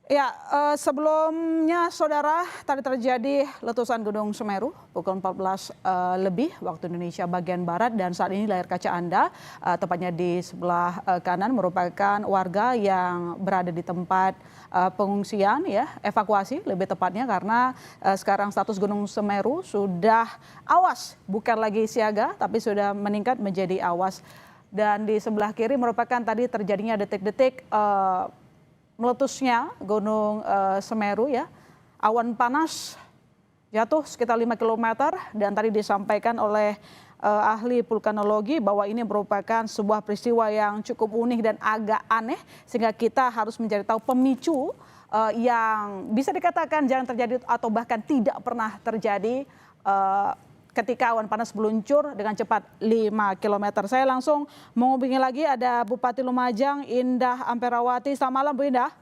Ya, sebelumnya saudara tadi terjadi letusan Gunung Semeru pukul 14 lebih waktu Indonesia bagian Barat dan saat ini layar kaca Anda tepatnya di sebelah kanan merupakan warga yang berada di tempat pengungsian ya, evakuasi lebih tepatnya karena sekarang status Gunung Semeru sudah awas, bukan lagi siaga tapi sudah meningkat menjadi awas. Dan di sebelah kiri merupakan tadi terjadinya detik-detik meletusnya Gunung Semeru ya. Awan panas jatuh sekitar 5 kilometer dan tadi disampaikan oleh ahli vulkanologi bahwa ini merupakan sebuah peristiwa yang cukup unik dan agak aneh sehingga kita harus mencari tahu pemicu yang bisa dikatakan jarang terjadi atau bahkan tidak pernah terjadi ketika awan panas meluncur dengan cepat 5 kilometer. Saya langsung menghubungi lagi ada Bupati Lumajang Indah Amperawati. Selamat malam Bu Indah.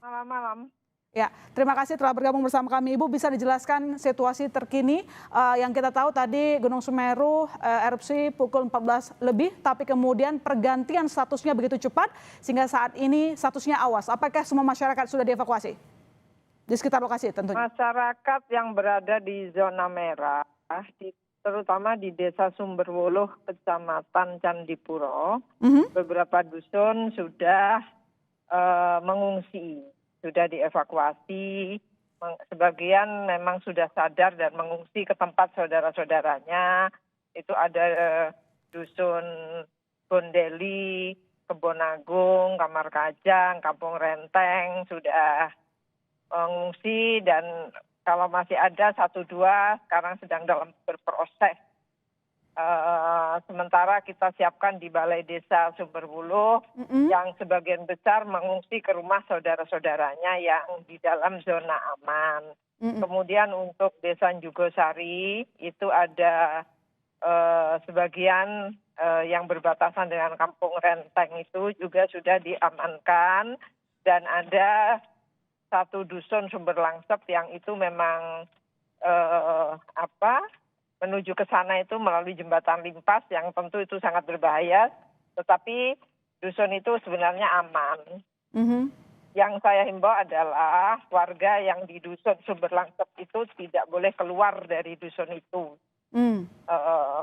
Malam-malam. Ya, terima kasih telah bergabung bersama kami. Ibu bisa dijelaskan situasi terkini yang kita tahu tadi Gunung Semeru erupsi pukul 14 lebih, tapi kemudian pergantian statusnya begitu cepat sehingga saat ini statusnya awas. Apakah semua masyarakat sudah dievakuasi di sekitar lokasi tentunya? Masyarakat yang berada di zona merah, terutama di Desa Sumberwuluh, Kecamatan Candipuro, beberapa dusun sudah mengungsi, sudah dievakuasi. Sebagian memang sudah sadar dan mengungsi ke tempat saudara-saudaranya. Itu ada dusun Bondeli, Kebonagung, Kamar Kajang, Kampung Renteng sudah mengungsi dan kalau masih ada 1-2 sekarang sedang dalam berproses. Sementara kita siapkan di Balai Desa Sumberwuluh yang sebagian besar mengungsi ke rumah saudara-saudaranya yang di dalam zona aman. Kemudian untuk Desa Jugosari itu ada sebagian yang berbatasan dengan Kampung Renteng itu juga sudah diamankan dan ada satu dusun Sumber Langsep yang itu memang menuju ke sana itu melalui jembatan limpas yang tentu itu sangat berbahaya, tetapi dusun itu sebenarnya aman. Yang saya himbau adalah warga yang di dusun Sumber Langsep itu tidak boleh keluar dari dusun itu.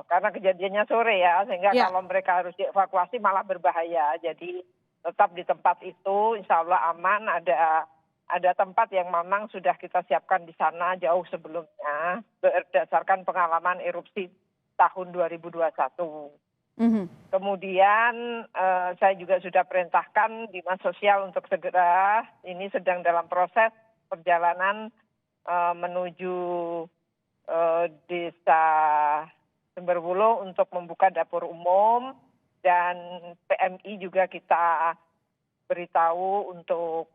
Karena kejadiannya sore ya, sehingga kalau mereka harus dievakuasi malah berbahaya. Jadi tetap di tempat itu, insya Allah aman. Ada tempat yang memang sudah kita siapkan di sana jauh sebelumnya berdasarkan pengalaman erupsi tahun 2021. Kemudian saya juga sudah perintahkan dinas sosial untuk segera, ini sedang dalam proses perjalanan menuju Desa Sumberwuluh untuk membuka dapur umum dan PMI juga kita beritahu untuk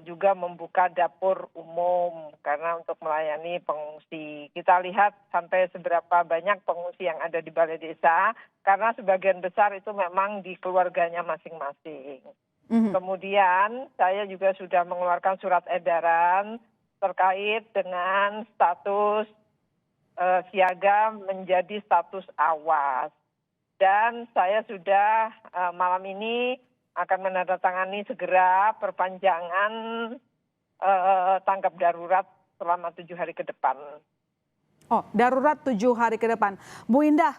juga membuka dapur umum karena untuk melayani pengungsi. Kita lihat sampai seberapa banyak pengungsi yang ada di balai desa karena sebagian besar itu memang di keluarganya masing-masing. Kemudian saya juga sudah mengeluarkan surat edaran terkait dengan status siaga menjadi status awas. Dan saya sudah malam ini akan menandatangani segera perpanjangan tanggap darurat selama 7 hari ke depan. Oh, darurat 7 hari ke depan. Bu Indah,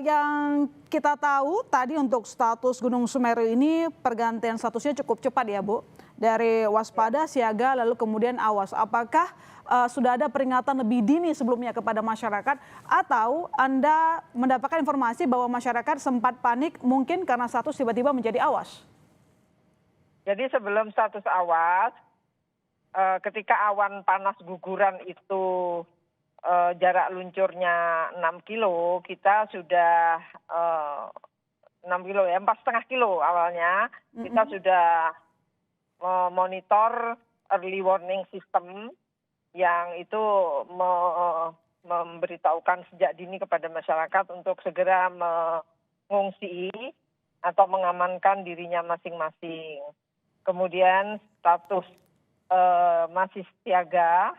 yang kita tahu tadi untuk status Gunung Semeru ini pergantian statusnya cukup cepat ya Bu? Dari waspada, siaga, lalu kemudian awas. Apakah sudah ada peringatan lebih dini sebelumnya kepada masyarakat atau Anda mendapatkan informasi bahwa masyarakat sempat panik mungkin karena status tiba-tiba menjadi awas? Jadi sebelum status awas, ketika awan panas guguran itu jarak luncurnya 6 kilo, kita sudah 6 kilo ya, 4,5 kilo awalnya, kita sudah monitor early warning system yang itu memberitahukan sejak dini kepada masyarakat untuk segera mengungsi atau mengamankan dirinya masing-masing. Kemudian status masih siaga,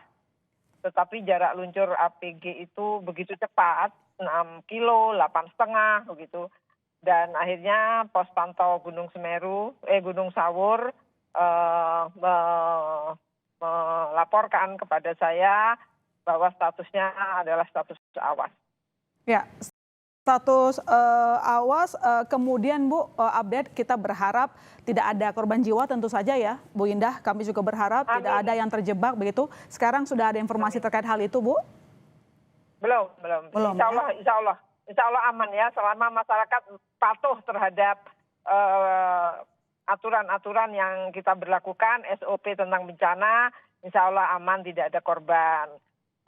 tetapi jarak luncur APG itu begitu cepat, 6 kilo, 8,5 begitu. Dan akhirnya pos pantau Gunung Sawur melaporkan kepada saya bahwa statusnya adalah status awas. Ya, status awas, kemudian Bu, update kita berharap tidak ada korban jiwa tentu saja ya Bu Indah, kami juga berharap Amin. tidak ada yang terjebak begitu. Sekarang sudah ada informasi terkait hal itu Bu? Belum. Insya Allah aman ya, selama masyarakat patuh terhadap aturan-aturan yang kita berlakukan, SOP tentang bencana, insya Allah aman, tidak ada korban.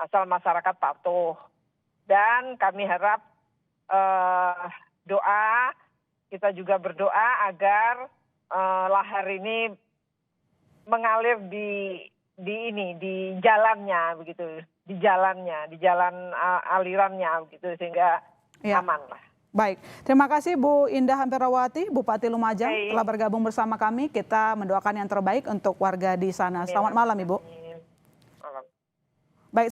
Asal masyarakat patuh. Dan kami harap doa, kita juga berdoa agar lahar ini mengalir di jalannya begitu, di jalan alirannya begitu, sehingga aman lah. Baik, terima kasih Bu Indah Amperawati, Bupati Lumajang telah bergabung bersama kami. Kita mendoakan yang terbaik untuk warga di sana. Selamat malam Ibu.